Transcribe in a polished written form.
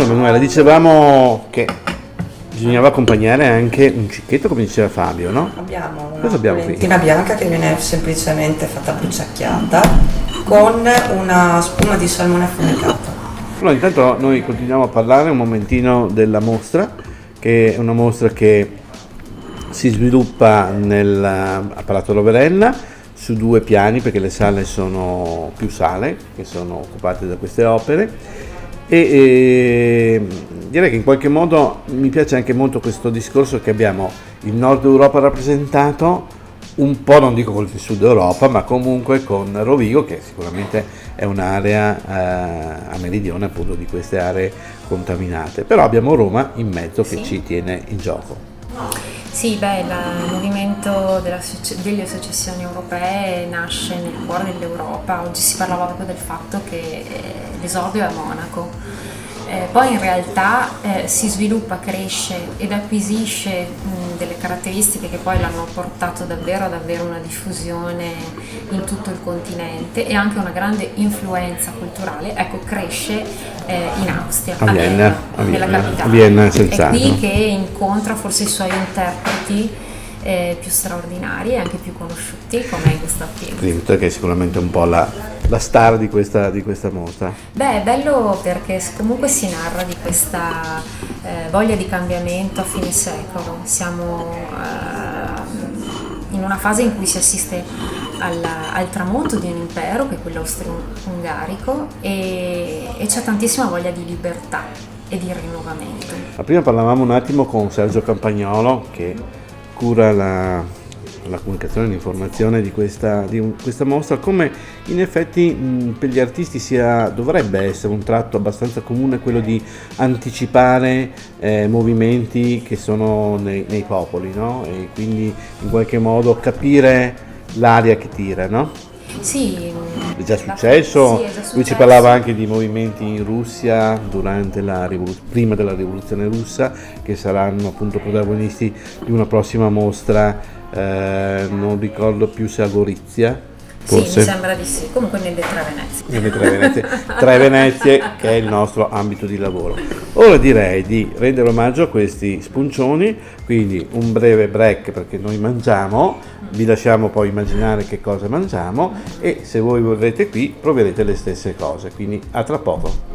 Emanuela, dicevamo che bisognava accompagnare anche un cicchetto, come diceva Fabio, no? Abbiamo una Cosa abbiamo qui? violentina bianca che viene semplicemente fatta bruciacchiata con una spuma di salmone affumicato. Allora, intanto noi continuiamo a parlare un momentino della mostra, che è una mostra che si sviluppa a Palazzo Roverella su 2 piani, perché le sale sono più sale che sono occupate da queste opere. E direi che in qualche modo mi piace anche molto questo discorso che abbiamo il nord Europa rappresentato un po', non dico col sud Europa, ma comunque con Rovigo, che sicuramente è un'area a meridione appunto di queste aree contaminate, però abbiamo Roma in mezzo che ci tiene in gioco. Sì, il movimento delle associazioni europee nasce nel cuore dell'Europa. Oggi si parlava proprio del fatto che l'esordio è a Monaco. Poi in realtà si sviluppa, cresce ed acquisisce delle caratteristiche che poi l'hanno portato davvero ad avere una diffusione in tutto il continente e anche una grande influenza culturale. Ecco, cresce in Austria, a Vienna, nella capitale. A Vienna, senz'altro. È qui che incontra forse i suoi interpreti più straordinari e anche più conosciuti, come Gustav Klimt, che è sicuramente un po' la star di questa mostra. Beh, è bello perché comunque si narra di questa voglia di cambiamento a fine secolo. Siamo in una fase in cui si assiste al tramonto di un impero, che è quello austro-ungarico, e c'è tantissima voglia di libertà e di rinnovamento. Ma prima parlavamo un attimo con Sergio Campagnolo, che cura la comunicazione e l'informazione di questa mostra, come in effetti per gli artisti dovrebbe essere un tratto abbastanza comune quello di anticipare movimenti che sono nei popoli, no? E quindi in qualche modo capire l'aria che tira, no? Sì, è già successo. Sì, è già successo. Lui ci parlava anche di movimenti in Russia durante prima della rivoluzione russa, che saranno appunto protagonisti di una prossima mostra, non ricordo più se a Gorizia. Forse. Sì, mi sembra di sì, comunque nelle Tre Venezie. Tre Venezie, che è il nostro ambito di lavoro. Ora direi di rendere omaggio a questi spuncioni, quindi un breve break perché noi mangiamo, vi lasciamo poi immaginare che cosa mangiamo e se voi vorrete qui proverete le stesse cose, quindi a tra poco.